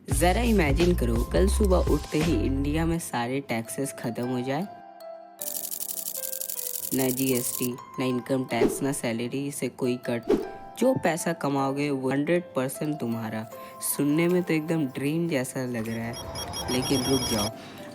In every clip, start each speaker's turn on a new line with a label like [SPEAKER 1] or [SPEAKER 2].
[SPEAKER 1] ज़रा इमेजिन करो कल सुबह उठते ही इंडिया में सारे टैक्सेस ख़त्म हो जाए। न जीएसटी, न इनकम टैक्स, न सैलरी से कोई कट। जो पैसा कमाओगे वो 100% तुम्हारा। सुनने में तो एकदम ड्रीम जैसा लग रहा है, लेकिन रुक जाओ।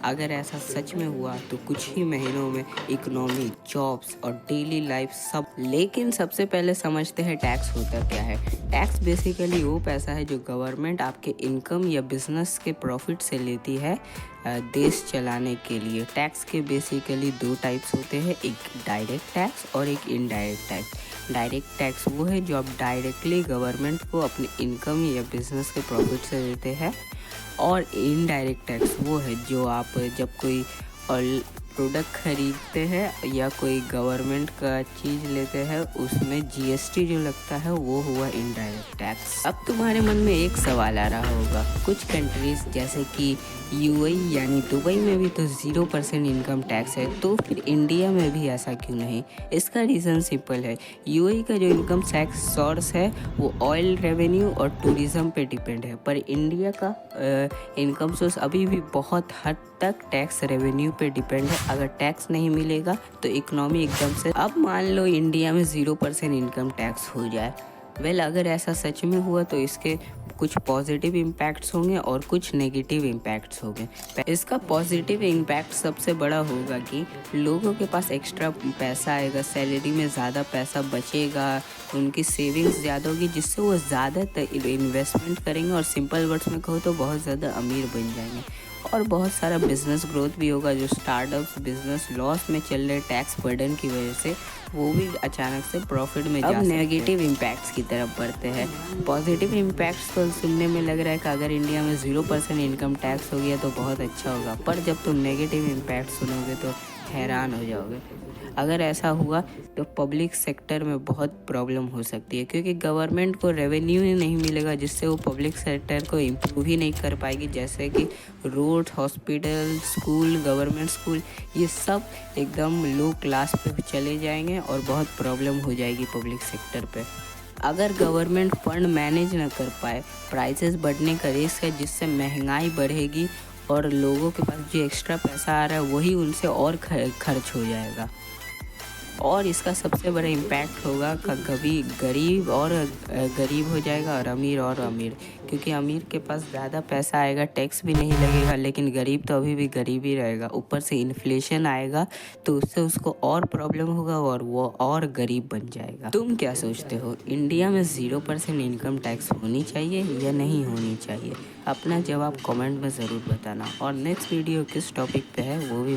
[SPEAKER 1] अगर ऐसा सच में हुआ तो कुछ ही महीनों में इकोनॉमी, जॉब्स और डेली लाइफ सब। लेकिन सबसे पहले समझते हैं टैक्स होता क्या है। टैक्स बेसिकली वो पैसा है जो गवर्नमेंट आपके इनकम या बिजनेस के प्रॉफिट से लेती है देश चलाने के लिए। टैक्स के बेसिकली दो टाइप्स होते हैं, एक डायरेक्ट टैक्स और एक इनडायरेक्ट टैक्स। डायरेक्ट टैक्स वो है जो आप डायरेक्टली गवर्नमेंट को अपने इनकम या बिजनेस के प्रॉफिट से देते हैं, और इनडायरेक्ट टैक्स वो है जो आप जब कोई प्रोडक्ट खरीदते हैं या कोई गवर्नमेंट का चीज़ लेते हैं उसमें जीएसटी जो लगता है वो हुआ इनडायरेक्ट टैक्स। अब तुम्हारे मन में एक सवाल आ रहा होगा, कुछ कंट्रीज जैसे कि यूएई यानी दुबई में भी तो 0% इनकम टैक्स है, तो फिर इंडिया में भी ऐसा क्यों नहीं? इसका रीज़न सिंपल है। यूएई का जो इनकम टैक्स सोर्स है वो ऑयल रेवेन्यू और टूरिज़्म पे डिपेंड है, पर इंडिया का इनकम सोर्स अभी भी बहुत हद तक टैक्स रेवेन्यू पे डिपेंड है। अगर टैक्स नहीं मिलेगा तो इकोनॉमी एकदम से। अब मान लो इंडिया में 0% इनकम टैक्स हो जाए। अगर ऐसा सच में हुआ तो इसके कुछ पॉजिटिव इम्पैक्ट्स होंगे और कुछ नेगेटिव इम्पैक्ट्स होंगे। इसका पॉजिटिव इम्पैक्ट सबसे बड़ा होगा कि लोगों के पास एक्स्ट्रा पैसा आएगा, सैलरी में ज़्यादा पैसा बचेगा, उनकी सेविंग्स ज़्यादा होगी, जिससे वो ज़्यादा इन्वेस्टमेंट करेंगे और सिंपल वर्ड्स में कहो तो बहुत ज़्यादा अमीर बन जाएंगे। और बहुत सारा बिजनेस ग्रोथ भी होगा। जो स्टार्टअप्स बिजनेस लॉस में चल रहे टैक्स बर्डन की वजह से, वो भी अचानक से प्रॉफिट में जा सकते हैं। अब नेगेटिव इम्पैक्ट्स की तरफ बढ़ते हैं। पॉजिटिव इम्पैक्ट्स तो सुनने में लग रहा है कि अगर इंडिया में 0% इनकम टैक्स हो गया तो बहुत अच्छा होगा, पर जब तुम नेगेटिव इम्पैक्ट सुनोगे तो हैरान हो जाओगे। अगर ऐसा हुआ तो पब्लिक सेक्टर में बहुत प्रॉब्लम हो सकती है, क्योंकि गवर्नमेंट को रेवेन्यू ही नहीं मिलेगा, जिससे वो पब्लिक सेक्टर को इम्प्रूव ही नहीं कर पाएगी। जैसे कि road, hospital, school, government school, ये सब एकदम लो क्लास पे चले जाएंगे और बहुत प्रॉब्लम हो जाएगी पब्लिक सेक्टर पे। अगर गवर्नमेंट फंड मैनेज न कर पाए, प्राइसेस बढ़ने का रिस्क है, जिससे महंगाई बढ़ेगी और लोगों के पास जो एक्स्ट्रा पैसा आ रहा है वही उनसे और खर्च हो जाएगा। और इसका सबसे बड़ा इम्पैक्ट होगा कभी गरीब और गरीब हो जाएगा और अमीर, क्योंकि अमीर के पास ज़्यादा पैसा आएगा, टैक्स भी नहीं लगेगा, लेकिन गरीब तो अभी भी गरीब ही रहेगा। ऊपर से इन्फ्लेशन आएगा तो उससे उसको और प्रॉब्लम होगा और वो और गरीब बन जाएगा। तुम क्या सोचते हो, इंडिया में 0% इनकम टैक्स होनी चाहिए या नहीं होनी चाहिए? अपना जवाब कमेंट में ज़रूर बताना, और नेक्स्ट वीडियो किस टॉपिक पे है वो भी